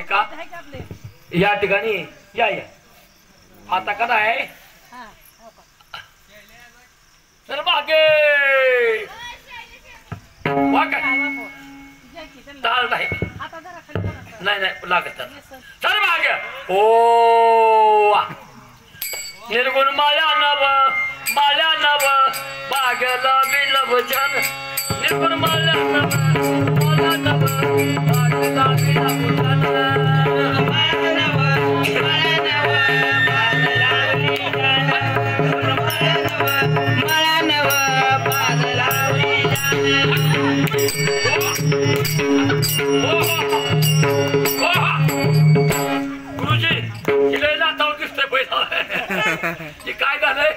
का या ठिकाणी या या आता का आहे सर मागे ताल नाही नाही लागत सर मागे ओ निर्गुण माया नव बागला बिलव जन निर्गुण माया नव बागला बिलव गुरुजी दिसतंय पहिला काय झालंय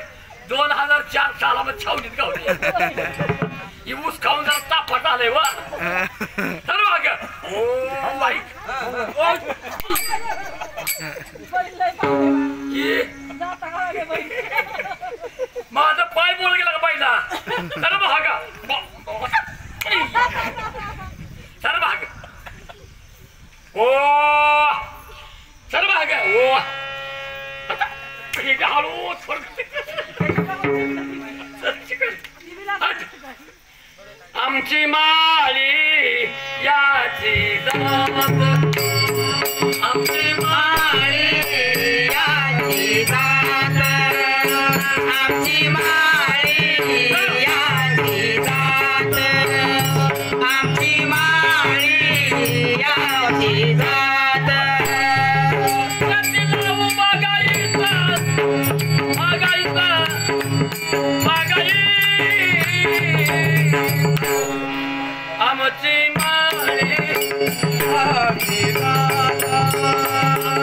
2004 सालामध्ये छावणीत गावली ऊस खाऊन जरा तापट आलंय वा सर्व ओ बाईक माझा पाय बोल गेला का पहिला सर्व भागा सर्व भाग ओ सर्व भाग ओ आमची माळी याची दात आमची माळी याची दात आमची माळी याची दात आमची माळी याची दात आमची माळी याची दात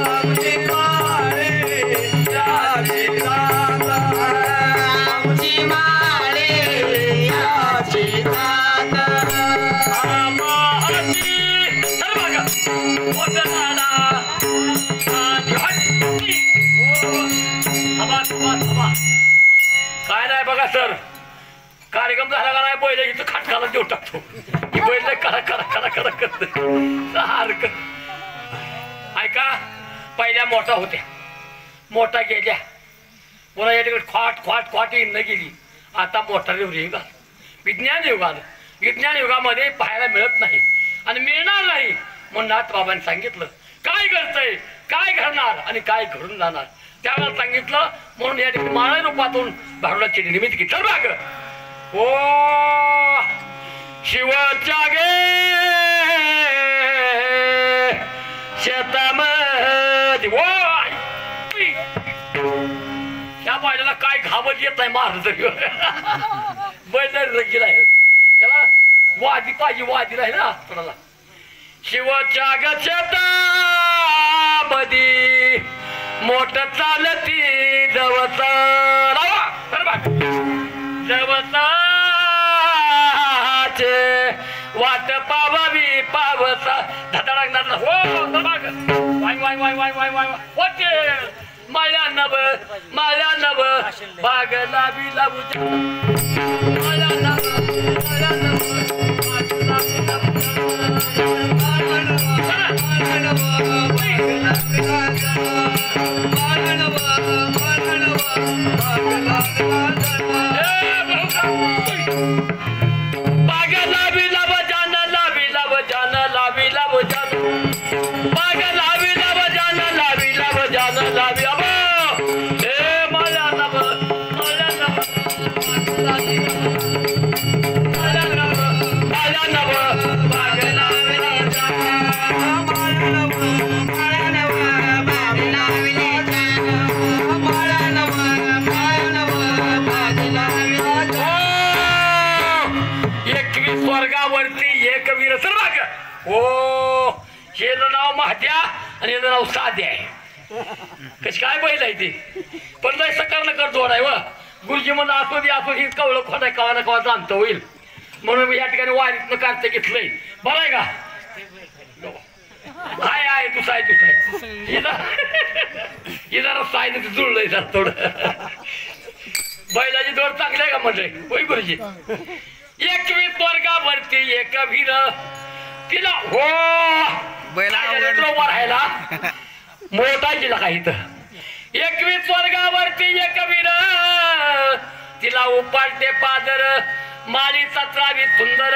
आमची माळी याची दात आमची माळी याची दात आमाची सर्व मोठा काय नाही बघा सर कार्यक्रम झाला का नाही पहिले इथं खाटकाला देऊ टाकतो पहिले करा करा करा करा करत ऐका पहिल्या मोठा होत्या मोठा गेल्या पुन्हा या ठिकाणी खाट खाट खाट न गेली आता मोठा युग विज्ञान युगामध्ये पाहायला मिळत नाही आणि मिळणार नाही म्हणून नाथ बाबांनी सांगितलं काय घडतंय काय घडणार आणि काय घडून जाणार त्यावेळेला सांगितलं म्हणून या ठिकाणी मानव रूपातून भारूडाची निर्मिती केली चल माग ओ शिवाच्या गे शेतामध्ये त्या बायला काय घाबरत येत नाही मारलं तरी बैल रंगीला आहे त्याला वादी पाहिजे वादी राहील ना कोणाला शिवाच्या ग शेतामध्ये मोठ चालती जवळ वाट पावावी पावसा धडा हो Y Y Y Y Y Y होते माया नव बागला बिला माया नाव महात्या आणि याचं नाव साध्या आहे कशी काय बैल आहे ती पण नाही सकार न कर जोड आहे व गुरुजी म्हणून असो ही कवळं खोट आहे कवा ना कवा जाणतं होईल म्हणून मी या ठिकाणी वारीतनं कार्य घेतलंय बरं आहे का हाय आहे तू साय जरा साय जुळलंय जरा थोडं बैलाची जोड चांगली आहे का म्हणजे होय गुरुजी 21 वर्गावरती एक वीर तिला हो उभा राहायला मोठा जिल्हा काही तर 21 वर्गावरती एक वीर तिला उपाडते पादर माळी 17वी सुंदर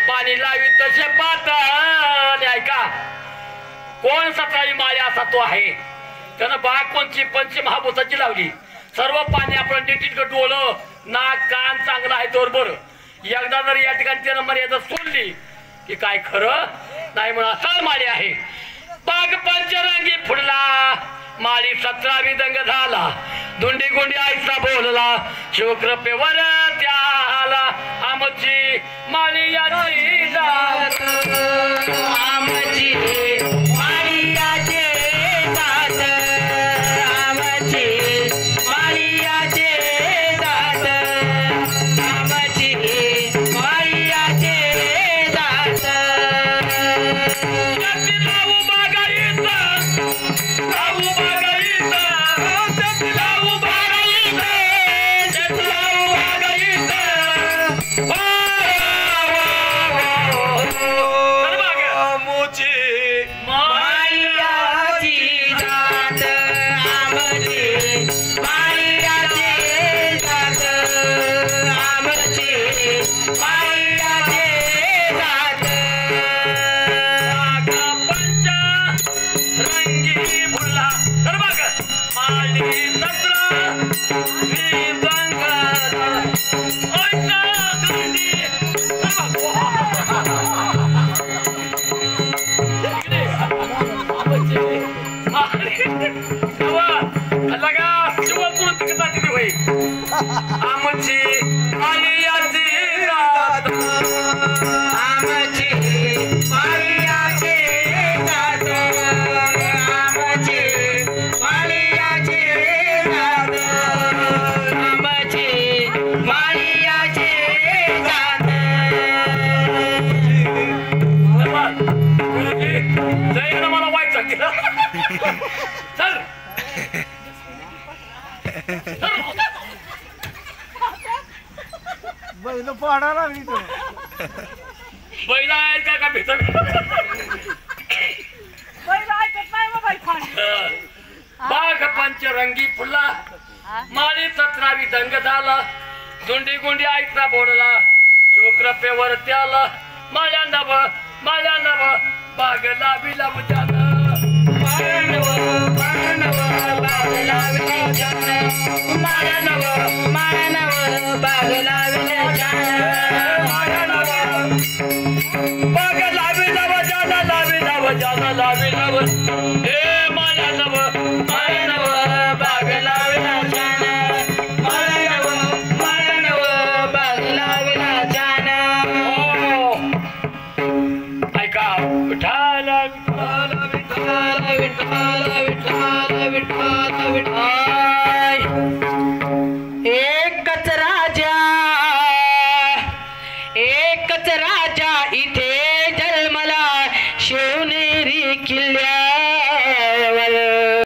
पाणी लावी तसे पातळ ऐका कोण 17वी माळी असा तो आहे त्यानं बाग कोणची पंचमहाभूताची लावली सर्व पाणी आपण नीट डोळं नाक कान चांगलं आहे बरोबर एकदा जर या ठिकाणी त्यानं मर्यादा सोडली की काय खरं नाही म्हणून असा माळी आहे बाग पंचरंगी फुडला माळी 17वी दंग झाला धुंडी गुंडी आईचा बोलला शिवकृपेवर त्याला आमची माळी याची जात आमची माळी याची जात आमची माळी याची जात आमची माळी याची जात आमची माळी याची जात आमची माळी याची जात आमची माळी याची जात आमची माळी याची जात गुरुजी जय मला वाईट चल बैल पाडायला लागली बैल आहे का भेटत बाग पंचरंगी फुला माळी 17वी दंग झाला धुंडी गुंडी आईचा बोलला शिवकृपेवर त्याला माळ्या नव बाग लावी लाव जान लावी नव हे माया नव माया नव बाग लाविला जान माया नव बाग लाविला जान ऐका विठ्ठल विठ्ठल विठ्ठल विठ्ठल